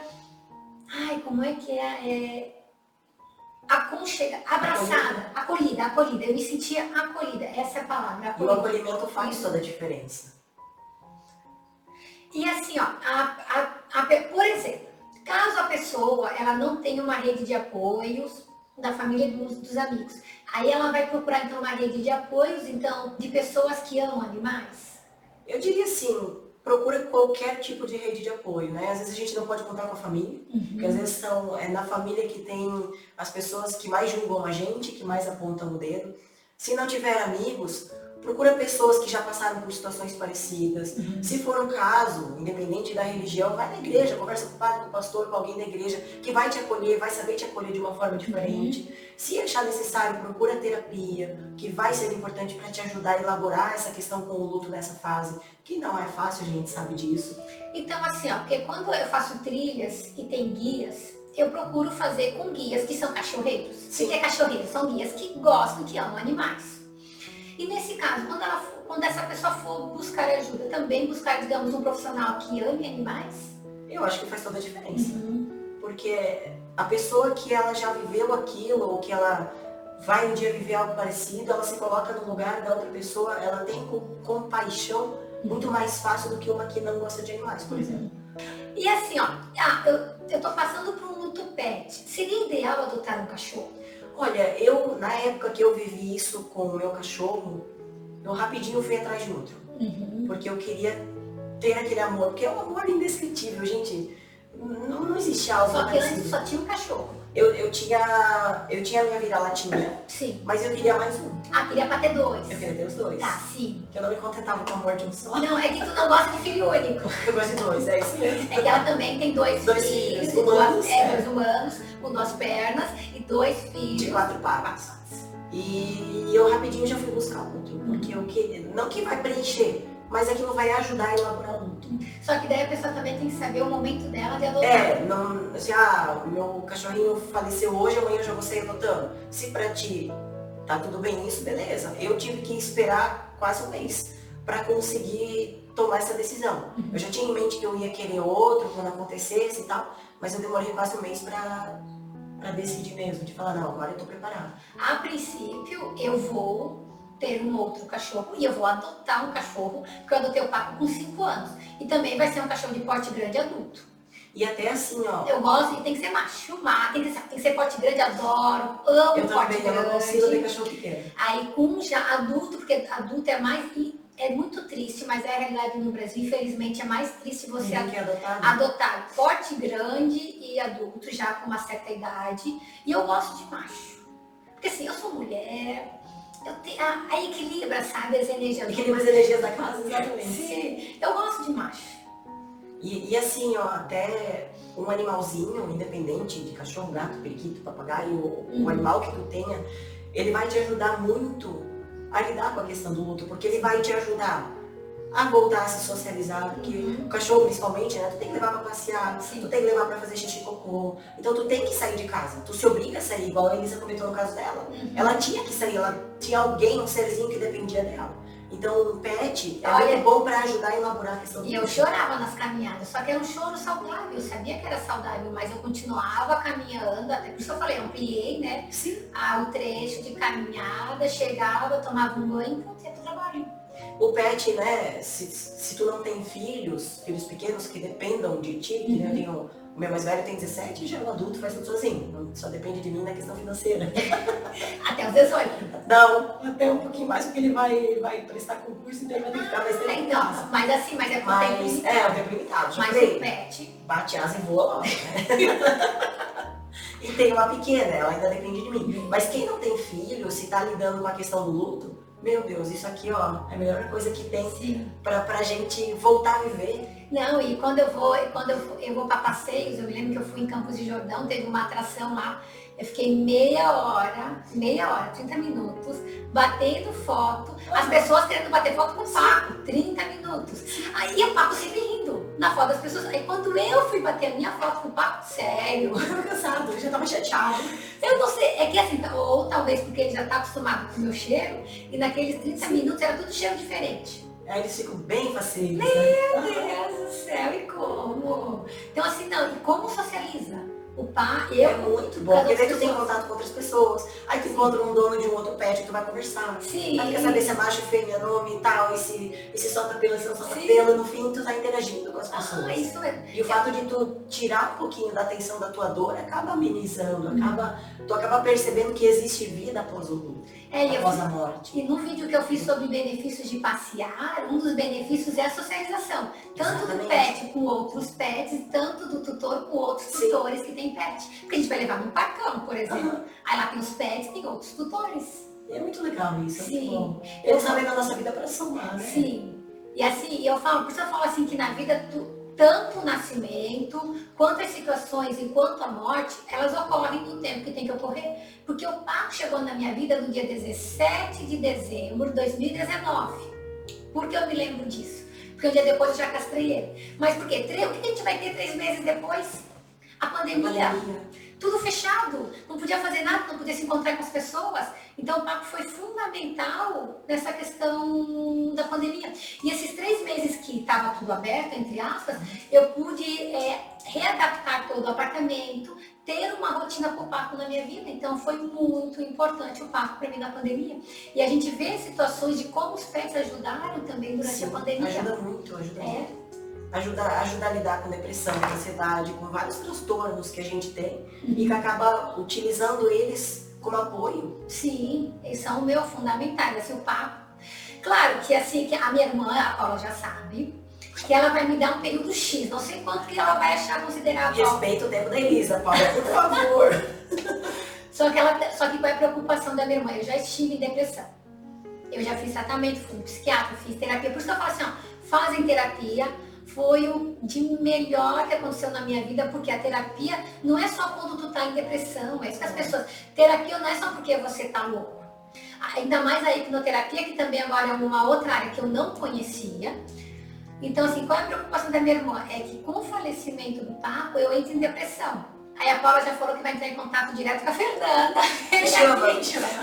como é que aconchega, abraçada, acolhida. Eu me sentia acolhida, essa é a palavra, acolhida. E o acolhimento faz toda a diferença. E assim, ó, por exemplo, caso a pessoa ela não tenha uma rede de apoios da família dos amigos, aí ela vai procurar então uma rede de apoios, então, de pessoas que amam animais? Eu diria assim, procura qualquer tipo de rede de apoio, né? Às vezes a gente não pode contar com a família, porque às vezes é na família que tem as pessoas que mais julgam a gente, que mais apontam o dedo. Se não tiver amigos, procura pessoas que já passaram por situações parecidas. Se for um caso, independente da religião, vai na igreja, conversa com o padre, com o pastor, com alguém da igreja, que vai te acolher, vai saber te acolher de uma forma diferente. Se achar necessário, procura terapia, que vai ser importante para te ajudar a elaborar essa questão com o luto nessa fase, que não é fácil, a gente sabe disso. Então assim, ó, porque quando eu faço trilhas e tem guias, eu procuro fazer com guias que são cachorreiros. Sim. O que é cachorreiro? São guias que gostam, que amam animais. E nesse caso, quando essa pessoa for buscar ajuda, também buscar, digamos, um profissional que ame animais? Eu acho que faz toda a diferença. Porque a pessoa que ela já viveu aquilo, ou que ela vai um dia viver algo parecido, ela se coloca no lugar da outra pessoa, ela tem compaixão muito mais fácil do que uma que não gosta de animais, por exemplo. E assim, ó, eu tô passando por um luto pet. Seria ideal adotar um cachorro? Olha, na época que eu vivi isso com o meu cachorro, eu rapidinho fui atrás de outro. Porque eu queria ter aquele amor, porque é um amor indescritível, gente. Não existe algo Só que parecido. antes só tinha um cachorro. Eu tinha a minha vira-latinha, Sim. mas eu queria mais um. Queria pra ter 2. Eu queria ter os 2. Tá, sim. Eu não me contentava com o amor de um só. Não, é que tu não gosta de filho único. Eu gosto de 2, é isso mesmo. É que ela também tem 2 filhos, humanos, 2 humanos, com 2 pernas e 2 filhos. De 4 patas. E eu rapidinho já fui buscar outro, porque eu queria, não que vai preencher, mas aquilo vai ajudar a elaborar o luto. Só que daí a pessoa também tem que saber o momento dela de adotar. Não, assim, o meu cachorrinho faleceu hoje, amanhã eu já vou sair adotando. Se pra ti tá tudo bem isso, beleza. Eu tive que esperar quase um mês para conseguir tomar essa decisão. Eu já tinha em mente que eu ia querer outro quando acontecesse e tal, mas eu demorei quase um mês para decidir mesmo, de falar, não, agora eu tô preparada. A princípio, eu vou ter um outro cachorro e eu vou adotar um cachorro, porque eu adotei o Paco com 5 anos. E também vai ser um cachorro de porte grande adulto. E até assim, ó... Eu gosto, e tem que ser macho, tem que ser porte grande, adoro, amo eu porte também, grande. Eu não consigo ter cachorro pequeno. Aí com já adulto, porque adulto é mais... É muito triste, mas é a realidade no Brasil. Infelizmente, é mais triste você adotar porte grande e adulto, já com uma certa idade. E eu gosto de macho. Porque assim, eu sou mulher, aí equilibra, sabe, as energias. Equilibra as energias da casa, exatamente. Sim, eu gosto de macho. E assim, ó, até um animalzinho, independente de cachorro, gato, periquito, papagaio, o animal que tu tenha, ele vai te ajudar muito a lidar com a questão do luto, porque ele vai te ajudar a voltar a se socializar, porque o cachorro principalmente, né, tu tem que levar pra passear, tu tem que levar pra fazer xixi e cocô, então tu tem que sair de casa, tu se obriga a sair, igual a Elisa comentou no caso dela, ela tinha que sair, ela tinha alguém, um serzinho que dependia dela. Então o pet é muito bom para ajudar a elaborar a questão do luto. E eu chorava nas caminhadas, só que era um choro saudável, eu sabia que era saudável, mas eu continuava caminhando, até por isso eu falei, eu ampliei, né, o trecho de caminhada, chegava, tomava um banho e voltei pro trabalho. O pet, né, se tu não tem filhos pequenos que dependam de ti, que eu tenho, o meu mais velho tem 17 e já é um adulto, faz tudo sozinho, só depende de mim na questão financeira. Até os 18? Não, até um pouquinho mais, porque ele vai prestar concurso, então ele vai ter que ficar mais tempo em casa. Mas assim, mas é com tempo limitado. É, o tempo limitado, já mas o pet... Bate asa e voa logo, né? E tem uma pequena, ela ainda depende de mim. Mas quem não tem filho, se tá lidando com a questão do luto, meu Deus, isso aqui, ó, é a melhor coisa que tem pra gente voltar a viver. Não, e quando eu vou para passeios, eu me lembro que eu fui em Campos de Jordão, teve uma atração lá, eu fiquei meia hora, 30 minutos, batendo foto, as pessoas querendo bater foto com o Paco, 30 minutos. Aí o Paco sempre rindo na foto das pessoas. Aí quando eu fui bater a minha foto com o Paco, sério, eu tava cansado, eu já tava chateado. Eu não sei, é que assim, ou talvez porque ele já tá acostumado com o meu cheiro, e naqueles 30 minutos era tudo cheiro diferente. Aí eles ficam bem faceiros. Meu Deus do céu, e como? Então assim, não, e como socializa? O pai, é muito bom, porque daí tu tem contato com outras pessoas, aí tu encontra um dono de um outro pet, tu vai conversar. Sim. Aí quer saber se é macho, fêmea, nome e tal, e se solta pelo, se não solta pelo, no fim tu tá interagindo com as pessoas. Isso é. E o fato de tu tirar um pouquinho da atenção da tua dor acaba amenizando, tu acaba percebendo que existe vida após o luto, após a morte. E no vídeo que eu fiz sobre benefícios de passear, um dos benefícios é a socialização. Tanto do pet com outros pets, e tanto do tutor com outros tutores que tem pet. Porque a gente vai levar num parcão, por exemplo. Aí lá tem os pets, tem outros tutores. É muito legal isso, é muito bom. Eles sabem da nossa vida para somar, né? Sim. E assim, por isso eu falo assim que na vida, tanto o nascimento, quanto as situações, enquanto a morte, elas ocorrem no tempo que tem que ocorrer. Porque o Paco chegou na minha vida no dia 17 de dezembro de 2019. Por que eu me lembro disso? Porque um dia depois eu já castrei ele. Mas por quê? O que a gente vai ter 3 meses depois? A pandemia. Tudo fechado, não podia fazer nada, não podia se encontrar com as pessoas. Então o Paco foi fundamental nessa questão da pandemia. E esses 3 meses que estava tudo aberto, entre aspas, eu pude readaptar todo o apartamento, ter uma rotina com o Paco na minha vida. Então foi muito importante o Paco para mim na pandemia. E a gente vê situações de como os pets ajudaram também durante a pandemia. Ajuda muito, ajuda muito. Ajuda a lidar com depressão, com ansiedade, com vários transtornos que a gente tem e que acaba utilizando eles como apoio. Sim, eles são o meu fundamentais, assim, o Paco. Claro que assim, que a minha irmã, a Paula já sabe, que ela vai me dar um período X, não sei quanto que ela vai achar considerável. Respeita o tempo da Elisa, Paula, por favor. Só que qual é a preocupação da minha irmã? Eu já estive em depressão. Eu já fiz tratamento, fui psiquiatra, fiz terapia. Por isso que eu falo assim, ó, fazem terapia. Foi o de melhor que aconteceu na minha vida, porque a terapia não é só quando tu tá em depressão, é isso que as pessoas... Terapia não é só porque você tá louco. Ainda mais a hipnoterapia, que também agora é uma outra área que eu não conhecia. Então, assim, qual é a preocupação da minha irmã? É que com o falecimento do Paco, eu entro em depressão. Aí a Paula já falou que vai entrar em contato direto com a Fernanda.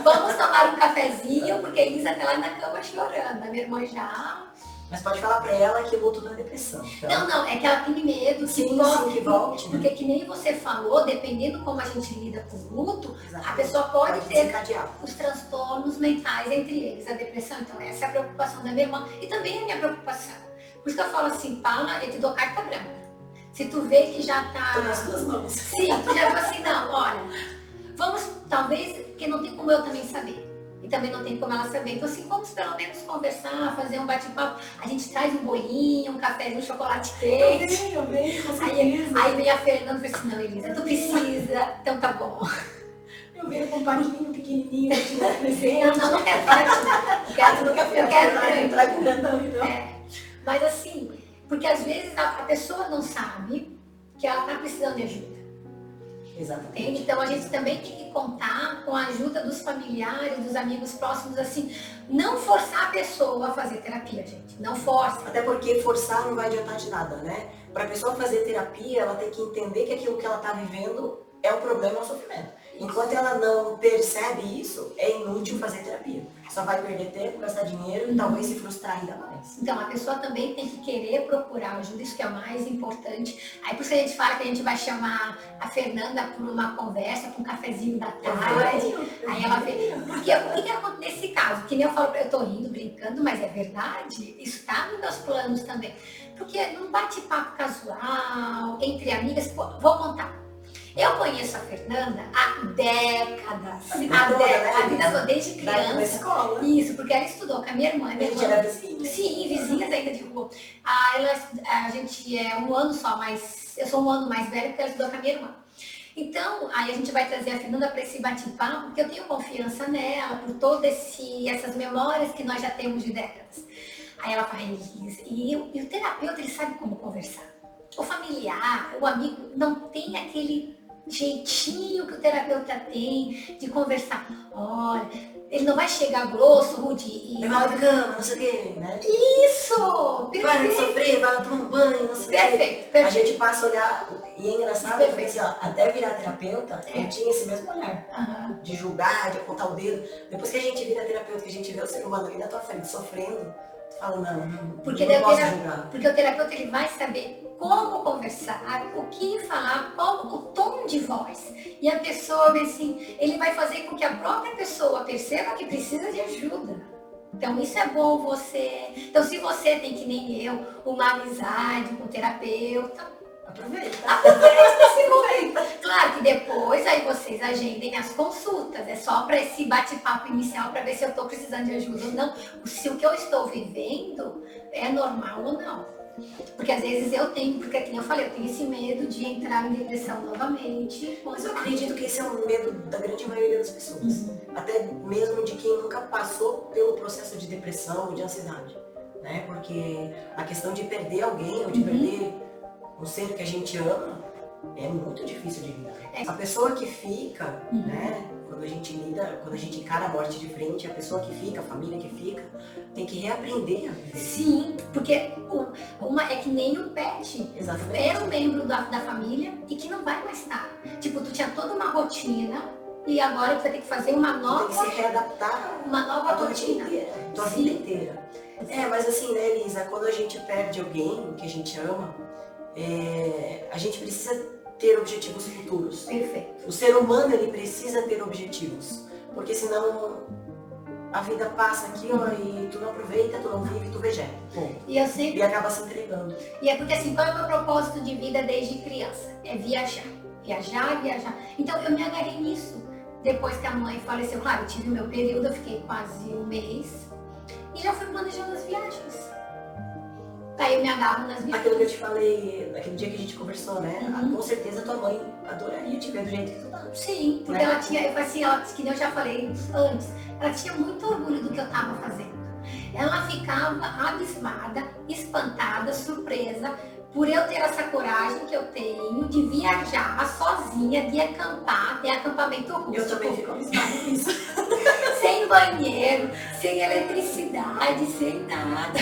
Vamos tomar um cafezinho, porque a Elisa tá lá na cama chorando. A minha irmã já... Mas pode falar pra ela que o luto não é depressão. Então... Não, é que ela tem medo que volte. Porque que nem você falou, dependendo como a gente lida com o luto, exatamente, a pessoa pode ter os transtornos mentais, entre eles, a depressão. Então essa é a preocupação da minha irmã e também a minha preocupação. Por isso que eu falo assim, Paula, eu te dou carta branca. Se tu vê que já tá... Tô nas tuas mãos. Sim, tu já fala assim, não, olha, vamos, talvez, porque não tem como eu também saber. E também não tem como ela saber. Então, assim, vamos pelo menos conversar, fazer um bate-papo. A gente traz um bolinho, um cafezinho, um chocolate quente. Eu venho, aí vem a Fernanda e fala assim, não, Elisa, tu precisa, então tá bom. Eu venho com um paninho pequenininho, eu tinha presente. Não quero grande. Eu quero entrar grandão, então. Mas assim, porque às vezes a pessoa não sabe que ela está precisando de ajuda. Exatamente. Então a gente também tem que contar com a ajuda dos familiares, dos amigos próximos, assim, não forçar a pessoa a fazer terapia, gente, não força. Até porque forçar não vai adiantar de nada, né? Para a pessoa fazer terapia, ela tem que entender que aquilo que ela está vivendo é o problema, é o sofrimento. Enquanto ela não percebe isso, é inútil fazer terapia. Só vai perder tempo, gastar dinheiro e talvez se frustrar ainda mais. Então, a pessoa também tem que querer procurar ajuda, isso que é o mais importante. Aí, por isso que a gente fala que a gente vai chamar a Fernanda para uma conversa, para um cafezinho da tarde. Aí ela vê. Porque o que acontece nesse caso? Que nem eu falo, eu tô rindo, brincando, mas é verdade. Isso está nos meus planos também. Porque num bate-papo casual, entre amigas, vou contar. Eu conheço a Fernanda há décadas. A vida toda, desde criança. Da escola. Isso, porque ela estudou com a minha irmã. A gente era vizinha. Sim, vizinhas ainda de rua. A gente é um ano só, mas eu sou um ano mais velha porque ela estudou com a minha irmã. Então, aí a gente vai trazer a Fernanda para esse bate-papo, porque eu tenho confiança nela, por todas essas memórias que nós já temos de décadas. Aí ela fala, e o terapeuta, ele sabe como conversar. O familiar, o amigo, não tem aquele jeitinho que o terapeuta tem de conversar. Olha, ele não vai chegar grosso, rude e... Levar de cama, não sei o quê, né? Isso! Perfeito! Para de sofrer, vai tomar um banho, não sei o quê. Perfeito. A gente passa a olhar, e é engraçado, porque assim, ó, até virar terapeuta, eu tinha esse mesmo olhar. De julgar, de apontar o dedo. Depois que a gente vira terapeuta, que a gente vê o ser humano ali na tua frente, sofrendo, tu fala, não posso julgar. Porque o terapeuta, ele vai saber como conversar, o que falar, qual o tom de voz. E a pessoa, assim, ele vai fazer com que a própria pessoa perceba que precisa de ajuda. Então, isso é bom você... Então, se você tem, que nem eu, uma amizade com o terapeuta, aproveita esse momento. Claro que depois, aí vocês agendem as consultas. É só para esse bate-papo inicial, para ver se eu estou precisando de ajuda ou não. Se o que eu estou vivendo é normal ou não. Porque às vezes eu tenho, porque como eu falei, eu tenho esse medo de entrar em depressão novamente. Mas eu acredito que esse é um medo da grande maioria das pessoas. Até mesmo de quem nunca passou pelo processo de depressão ou de ansiedade. Né? Porque a questão de perder alguém ou de perder um ser que a gente ama é muito difícil de lidar. A pessoa que fica, né? Quando a gente encara a morte de frente, a pessoa que fica, a família que fica, tem que reaprender a viver. Sim, porque é que nem o pet. Exatamente. É um membro da família e que não vai mais estar. Tipo, tu tinha toda uma rotina e agora tu vai ter que fazer uma nova... Tu tem que se readaptar uma nova rotina. Tua vida inteira. Mas assim, né, Elisa, quando a gente perde alguém que a gente ama, a gente precisa ter objetivos futuros. Perfeito. O ser humano, ele precisa ter objetivos, porque senão a vida passa aqui, ó, e tu não aproveita, tu não vive, tu vegeta. E acaba se entregando. E é porque assim, qual é o meu propósito de vida desde criança? É viajar. Viajar. Então eu me agarrei nisso. Depois que a mãe faleceu, claro, eu tive o meu período, eu fiquei quase um mês. E já fui planejando as viagens. Aí eu me agarro nas viagens. Aquilo que eu te falei, naquele dia que a gente conversou, né? Com certeza tua mãe adoraria te ver do jeito que tu tá. Sim, porque ela tinha, que nem eu já falei antes, ela tinha muito orgulho do que eu tava fazendo. Ela ficava abismada, espantada, surpresa, por eu ter essa coragem que eu tenho de viajar sozinha, de acampar, ter acampamento rústico. Eu também fico abismada com isso. Sem banheiro, sem eletricidade, sem nada.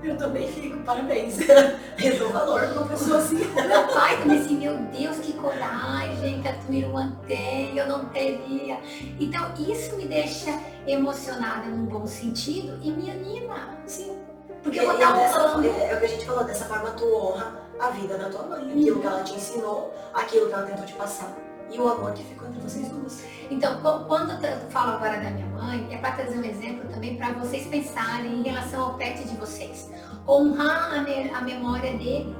Eu também fico, parabéns. Eu dou valor pra uma pessoa assim. Meu pai também assim, meu Deus, que coragem que a tua irmã tem, eu não teria. Então isso me deixa emocionada num bom sentido e me anima. Sim. Porque eu vou estar honrando. É o que a gente falou, dessa forma tu honra a vida da tua mãe, aquilo que ela te ensinou, aquilo que ela tentou te passar. E o amor que ficou entre vocês duas. Então, quando eu falo agora da minha mãe, é para trazer um exemplo também para vocês pensarem em relação ao pet de vocês. Honrar a memória dele.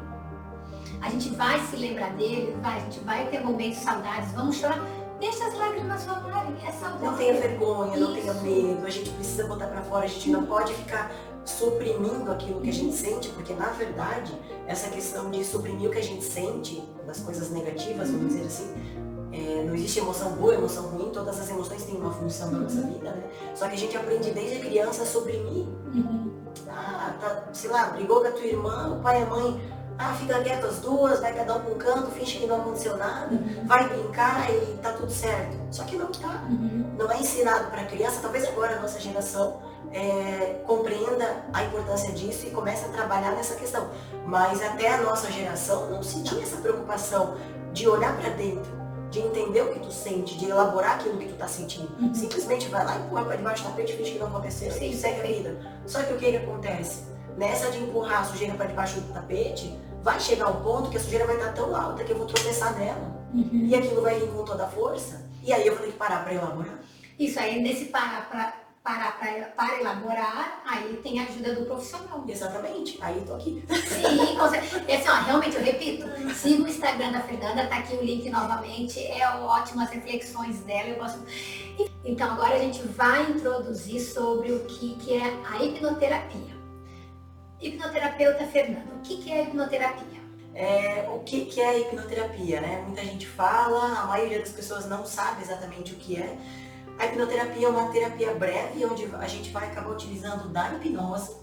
A gente vai se lembrar dele, a gente vai ter momentos saudades, vamos chorar. Deixa as lágrimas rolarem, é saudade. Não tenha vergonha, não tenha medo, a gente precisa botar para fora, a gente não pode ficar suprimindo aquilo que a gente sente, porque na verdade, essa questão de suprimir o que a gente sente, das coisas negativas, vamos dizer assim, Não existe emoção boa, emoção ruim, todas as emoções têm uma função na nossa vida, né? Só que a gente aprende desde criança a suprimir. Sei lá, brigou com a tua irmã, o pai e a mãe, fica quieto as duas, vai cada um pra um canto, finge que não aconteceu nada, vai brincar e tá tudo certo. Só que não tá. Não é ensinado para a criança, talvez agora a nossa geração compreenda a importância disso e comece a trabalhar nessa questão. Mas até a nossa geração não se tinha essa preocupação de olhar para dentro, de entender o que tu sente, de elaborar aquilo que tu tá sentindo. Simplesmente vai lá e empurra para debaixo do tapete, finge que não aconteceu e segue a vida. Só que o que acontece? Nessa de empurrar a sujeira para debaixo do tapete, vai chegar um ponto que a sujeira vai estar tão alta que eu vou tropeçar nela. E aquilo vai vir com toda a força. E aí eu vou ter que parar para elaborar. Isso aí, nesse parar para elaborar, aí tem a ajuda do profissional. Exatamente, aí eu tô aqui. Sim, com certeza. Assim, realmente, eu repito, siga o Instagram da Fernanda, tá aqui o link novamente, ótimas reflexões dela, eu gosto. Então agora a gente vai introduzir sobre o que é a hipnoterapia. Hipnoterapeuta Fernanda, o que é a hipnoterapia? O que é a hipnoterapia, né? Muita gente fala, a maioria das pessoas não sabe exatamente o que é. A hipnoterapia é uma terapia breve, onde a gente vai acabar utilizando da hipnose,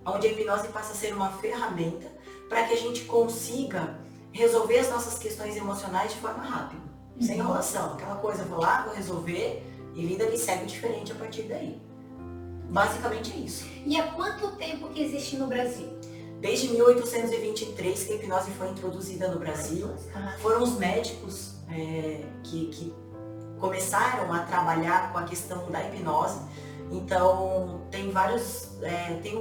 onde a hipnose passa a ser uma ferramenta para que a gente consiga resolver as nossas questões emocionais de forma rápida, sem enrolação. Aquela coisa, vou lá, vou resolver e vida me segue diferente a partir daí. Basicamente é isso. E há quanto tempo que existe no Brasil? Desde 1823 que a hipnose foi introduzida no Brasil. Foram os médicos que começaram a trabalhar com a questão da hipnose. Então, tem vários... tem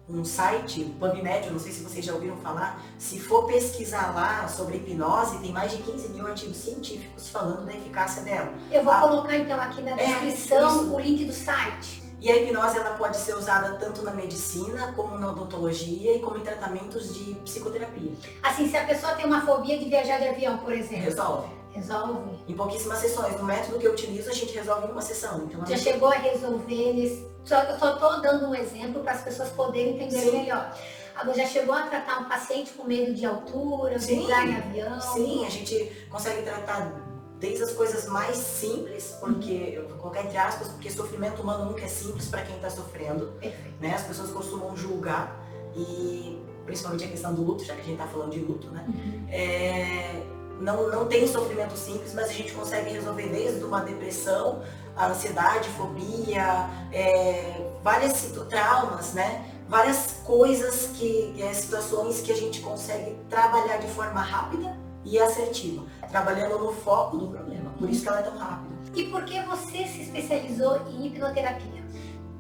um site, PubMed, não sei se vocês já ouviram falar. Se for pesquisar lá sobre hipnose, tem mais de 15 mil artigos científicos falando da eficácia dela. Eu vou colocar então aqui na descrição o link do site. E a hipnose ela pode ser usada tanto na medicina, como na odontologia e como em tratamentos de psicoterapia. Assim, se a pessoa tem uma fobia de viajar de avião, por exemplo. Resolve. Em pouquíssimas sessões. No método que eu utilizo, a gente resolve em uma sessão. Então, já chegou a resolver eu só estou dando um exemplo para as pessoas poderem entender melhor. Agora, já chegou a tratar um paciente com medo de altura, de entrar em avião? Sim, a gente consegue tratar desde as coisas mais simples, porque, eu vou colocar entre aspas, porque sofrimento humano nunca é simples para quem está sofrendo. Né? As pessoas costumam julgar, e principalmente a questão do luto, já que a gente está falando de luto, né? Não tem sofrimento simples, mas a gente consegue resolver desde uma depressão, a ansiedade, fobia, vários traumas, né? Várias coisas, situações que a gente consegue trabalhar de forma rápida e assertiva, trabalhando no foco do problema. Por isso que ela é tão rápida. E por que você se especializou em hipnoterapia?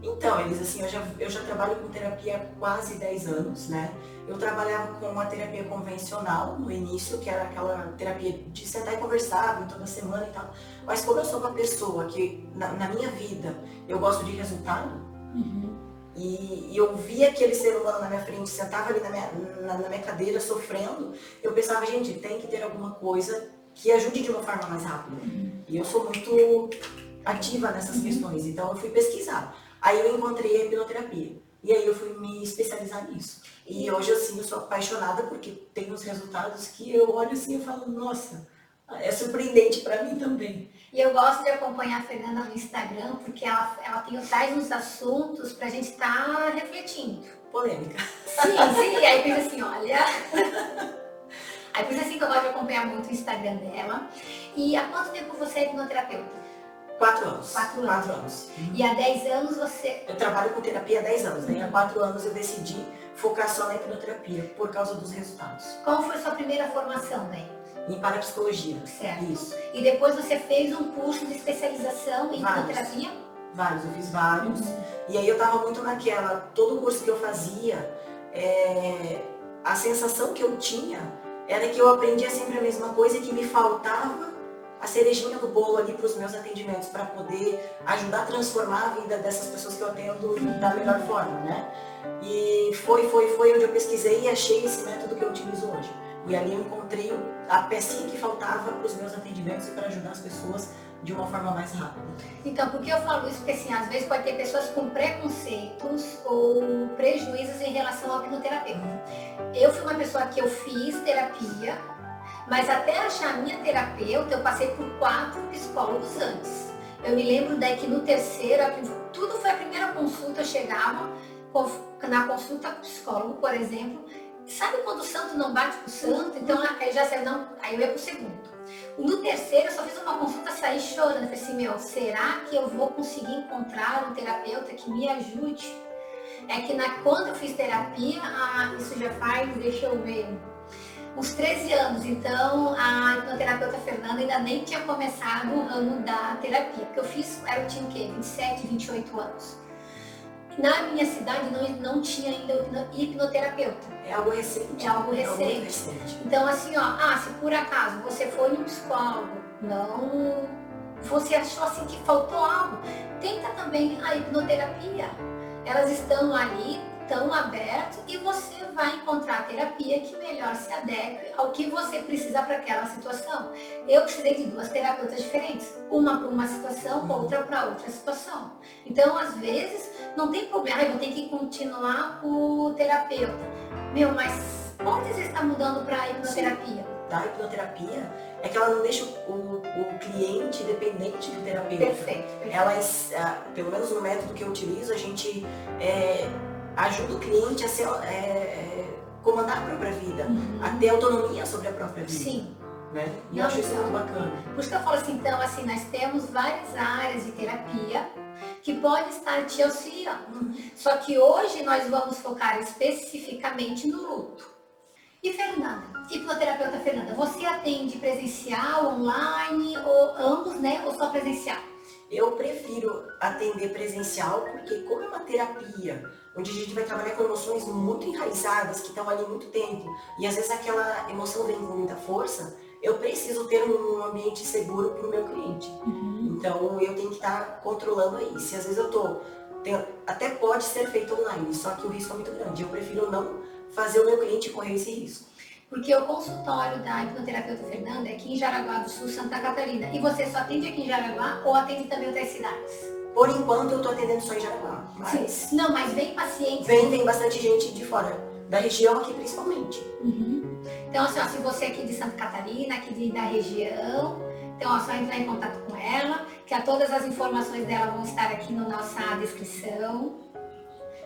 Então, Elisa, assim, eu já trabalho com terapia há quase 10 anos, né? Eu trabalhava com uma terapia convencional no início, que era aquela terapia de sentar e conversar toda semana e tal. Mas como eu sou uma pessoa que, na minha vida, eu gosto de resultado, e eu via aquele ser humano na minha frente, sentava ali na minha cadeira sofrendo, eu pensava, gente, tem que ter alguma coisa que ajude de uma forma mais rápida. E eu sou muito ativa nessas questões, então eu fui pesquisar. Aí eu encontrei a hipnoterapia. E aí eu fui me especializar nisso. E hoje, assim, eu sou apaixonada porque tem uns resultados que eu olho assim e falo, nossa, é surpreendente para mim também. E eu gosto de acompanhar a Fernanda no Instagram porque ela traz uns assuntos pra gente estar refletindo. Polêmica. Sim, aí pensa assim, olha... Aí por isso assim que eu gosto de acompanhar muito o Instagram dela. E há quanto tempo você é hipnoterapeuta? 4 anos. 4 anos. E há 10 anos você... Eu trabalho com terapia há 10 anos, né? Há 4 anos eu decidi focar só na hipnoterapia, por causa dos resultados. Qual foi a sua primeira formação, daí? Em parapsicologia. Certo. Isso. E depois você fez um curso de especialização em hipnoterapia? Vários, eu fiz vários. E aí eu tava muito naquela, todo curso que eu fazia, a sensação que eu tinha era que eu aprendia sempre a mesma coisa e que me faltava a cerejinha do bolo ali para os meus atendimentos, para poder ajudar a transformar a vida dessas pessoas que eu atendo da melhor forma, né? E foi onde eu pesquisei e achei esse método que eu utilizo hoje. E ali eu encontrei a pecinha que faltava para os meus atendimentos e para ajudar as pessoas de uma forma mais rápida. Então, por que eu falo isso? Porque assim, às vezes pode ter pessoas com preconceitos ou prejuízos em relação ao hipnoterapeuta. Eu fui uma pessoa que eu fiz terapia, Mas até achar a minha terapeuta, eu passei por 4 psicólogos antes. Eu me lembro daí que no terceiro, tudo foi a primeira consulta, eu chegava na consulta com o psicólogo, por exemplo. Sabe quando o santo não bate com o santo? Então aí já sei, não, aí eu ia pro segundo. No terceiro, eu só fiz uma consulta, saí chorando. Eu falei assim, meu, será que eu vou conseguir encontrar um terapeuta que me ajude? É que quando eu fiz terapia, isso já faz, deixa eu ver, uns 13 anos. Então, a hipnoterapeuta Fernanda ainda nem tinha começado o ramo da terapia. Porque eu fiz, eu tinha o quê? 27, 28 anos. Na minha cidade não tinha ainda hipnoterapeuta. É algo recente. É algo muito recente. recente. Então assim, ó, se por acaso você foi no psicólogo, você achou assim que faltou algo, tenta também a hipnoterapia. Elas estão ali, tão abertas, e você vai encontrar a terapia que melhor se adeque ao que você precisa para aquela situação. Eu precisei de 2 terapeutas diferentes, uma para uma situação, outra para outra situação. Então, às vezes, não tem problema, eu vou ter que continuar com o terapeuta. Meu, mas onde você está mudando para a hipnoterapia? Da hipnoterapia é que ela não deixa o cliente dependente do terapeuta. Perfeito. Ela, pelo menos no método que eu utilizo, a gente ajuda o cliente a comandar a própria vida, a ter autonomia sobre a própria vida. Sim. Né? E eu acho isso muito bacana. Por isso que eu falo assim, então, assim, nós temos várias áreas de terapia que podem estar te auxiliando. Só que hoje nós vamos focar especificamente no luto. E Fernanda, hipnoterapeuta Fernanda, você atende presencial, online, ou ambos, né? Ou só presencial? Eu prefiro atender presencial porque como é uma terapia, onde a gente vai trabalhar com emoções muito enraizadas, que estão ali há muito tempo, e às vezes aquela emoção vem com muita força, eu preciso ter um ambiente seguro para o meu cliente. Então eu tenho que estar controlando aí. Se às vezes até pode ser feito online, só que o risco é muito grande. Eu prefiro não fazer o meu cliente correr esse risco. Porque o consultório da hipnoterapeuta Fernanda é aqui em Jaraguá do Sul, Santa Catarina. E você só atende aqui em Jaraguá ou atende também outras cidades? Por enquanto eu estou atendendo só em Jaraguá. Mas... Não, mas vem pacientes. Vem bastante gente de fora, da região aqui principalmente. Então, assim, ó, se você é aqui de Santa Catarina, aqui da região, então é só entrar em contato com ela, que todas as informações dela vão estar aqui na nossa descrição.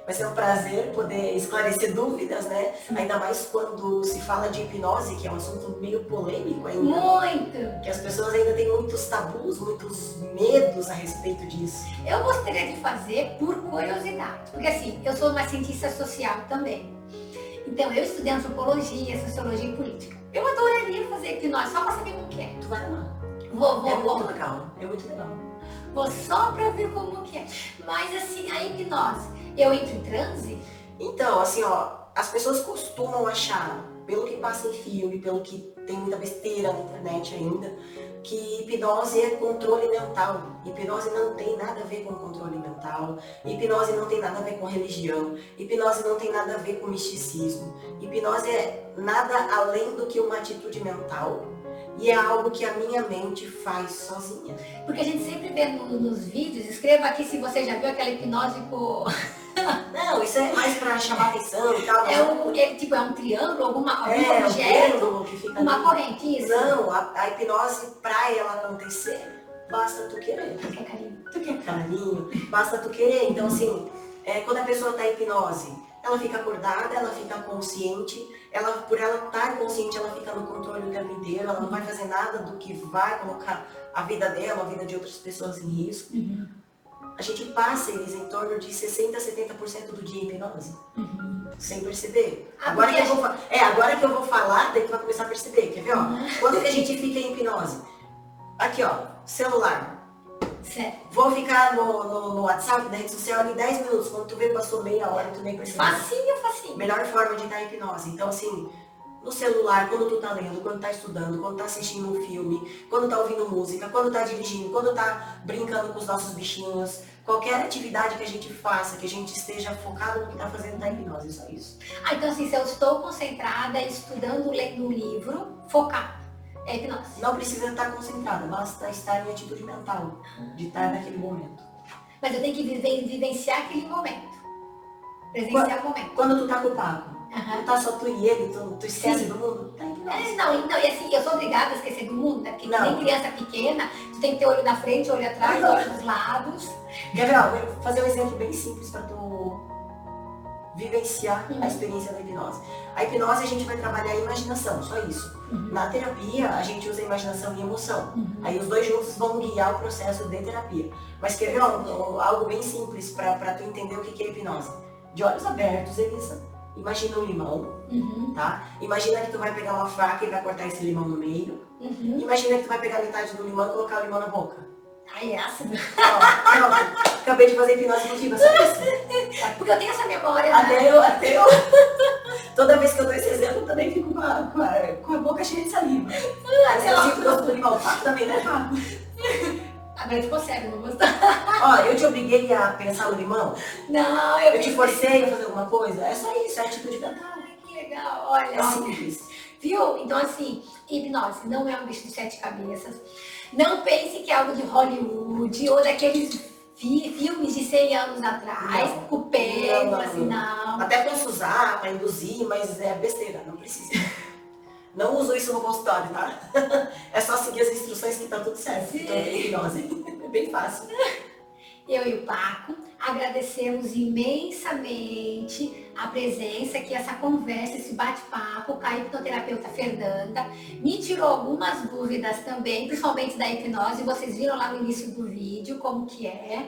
Vai ser um prazer poder esclarecer dúvidas, né? Ainda mais quando se fala de hipnose, que é um assunto meio polêmico ainda. Muito! Que as pessoas ainda têm muitos tabus, muitos medos a respeito disso. Eu gostaria de fazer por curiosidade, porque assim, eu sou uma cientista social também. Então, eu estudei antropologia, sociologia e política. Eu adoraria fazer hipnose só para saber como que é. Tu vai lá. Vou. Muito legal, é muito legal. Vou só para ver como que é. Mas assim, a hipnose, eu entro em transe? Então, assim, ó, as pessoas costumam achar, pelo que passa em filme, pelo que tem muita besteira na internet ainda, que hipnose é controle mental. Hipnose não tem nada a ver com controle mental. Hipnose não tem nada a ver com religião. Hipnose não tem nada a ver com misticismo. Hipnose é nada além do que uma atitude mental. E é algo que a minha mente faz sozinha. Porque a gente sempre vê nos vídeos, escreva aqui se você já viu aquela hipnose com... Não, isso é mais pra chamar atenção e tal. É um triângulo, algum um objeto, que fica uma ali. corrente, isso? Não, a hipnose, pra ela acontecer, basta tu querer. Tu quer carinho? Tu quer carinho, basta tu querer. Então, assim, quando a pessoa tá em hipnose, ela fica acordada, ela fica consciente, por ela estar consciente, ela fica no controle o tempo inteiro, ela não vai fazer nada do que vai colocar a vida dela, a vida de outras pessoas em risco. A gente passa eles em torno de 60% a 70% do dia em hipnose. Sem perceber. Agora que eu vou falar, daí tu vai começar a perceber. Quer ver, ó? Quando que a gente fica em hipnose? Aqui, ó, celular. Certo. Vou ficar no WhatsApp, na rede social, ali 10 minutos. Quando tu vê, passou meia hora e tu nem percebeu. Facinho. Melhor forma de estar em hipnose. Então, assim, no celular, quando tu tá lendo, quando tá estudando, quando tá assistindo um filme, quando tá ouvindo música, quando tá dirigindo, quando tá brincando com os nossos bichinhos, qualquer atividade que a gente faça, que a gente esteja focado no que tá fazendo, tá em hipnose, só isso. Então assim, se eu estou concentrada, estudando, lendo um livro, focada, é hipnose. Não precisa estar concentrada, basta estar em atitude mental, de estar naquele momento. Mas eu tenho que vivenciar aquele momento. Presenciar o momento. Quando tu tá com o papo, Não tá só tu e ele, tu esquece do mundo. Tá em hipnose. Não, então, e assim, eu sou obrigada a esquecer do mundo, né? Porque Não. nem criança pequena, tu tem que ter olho na frente, olho atrás, olho dos lados. Quer ver, ó, vou fazer um exemplo bem simples para tu vivenciar a experiência da hipnose. A hipnose a gente vai trabalhar a imaginação, só isso. Na terapia a gente usa a imaginação e emoção. Aí os dois juntos vão guiar o processo de terapia. Mas quer ver, ó, algo bem simples para tu entender o que é hipnose. De olhos abertos, Elisa, imagina um limão, tá? Imagina que tu vai pegar uma faca e vai cortar esse limão no meio. Imagina que tu vai pegar metade do limão e colocar o limão na boca. Ai, é ácido. Ó, acabei de fazer hipnose emotiva, só isso. Porque eu tenho essa memória. Até eu. Toda vez que eu dou esse exemplo, eu também fico com a boca cheia de saliva. Mas eu sinto o gosto do limão. Faco também, né, Faco? Agora tu consegue, não gostar. Ó, eu te obriguei a pensar no limão? Não, Eu te forcei a fazer alguma coisa? É só isso, é atitude mental. Ai, que legal, olha. É simples. Viu? Então, assim, hipnose não é um bicho de 7 cabeças. Não pense que é algo de Hollywood ou daqueles filmes de 100 anos atrás, Não. com pérola, assim, não. Até posso usar para induzir, mas é besteira, não precisa. Não uso isso no consultório, tá? É só seguir as instruções que tá tudo certo. Sim. Então, hipnose. É bem fácil. Eu e o Paco agradecemos imensamente a presença aqui, essa conversa, esse bate-papo com a hipnoterapeuta Fernanda. Me tirou algumas dúvidas também, principalmente da hipnose. Vocês viram lá no início do vídeo como que é.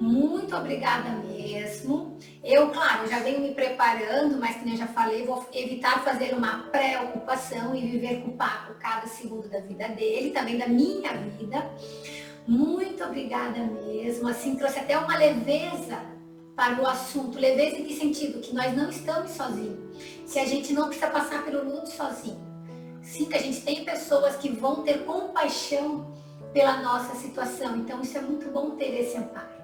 Muito obrigada mesmo. Eu, claro, já venho me preparando, mas como eu já falei, vou evitar fazer uma preocupação e viver com o Paco cada segundo da vida dele, também da minha vida. Muito obrigada mesmo, assim, trouxe até uma leveza para o assunto. Leveza em que sentido? Que nós não estamos sozinhos. Se a gente não precisa passar pelo luto sozinho. Sim, que a gente tem pessoas que vão ter compaixão pela nossa situação. Então isso é muito bom ter esse amparo.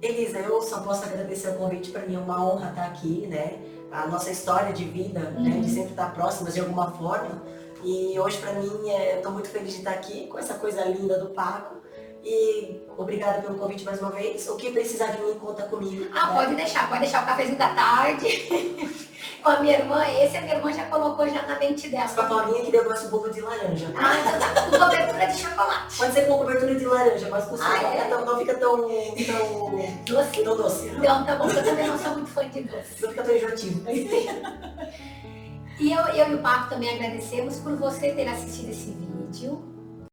Elisa, eu só posso agradecer o convite, para mim é uma honra estar aqui, né? A nossa história de vida, né? De sempre estar próximas de alguma forma. E hoje para mim, eu estou muito feliz de estar aqui com essa coisa linda do Paco. E obrigada pelo convite mais uma vez. O que precisar de mim, conta comigo. Ah, né? Pode deixar o cafezinho da tarde. Com a minha irmã, esse a minha irmã já colocou já na mente dela. Com a Paulinha que eu gosto de bolo de laranja. Ah, então tá, com cobertura de chocolate. Pode ser com cobertura de laranja, mas com não fica tão doce. Tão doce. Então tá bom, eu também não sou muito fã de doce. Não fica tão enjoativo. E eu e o Paco também agradecemos por você ter assistido esse vídeo.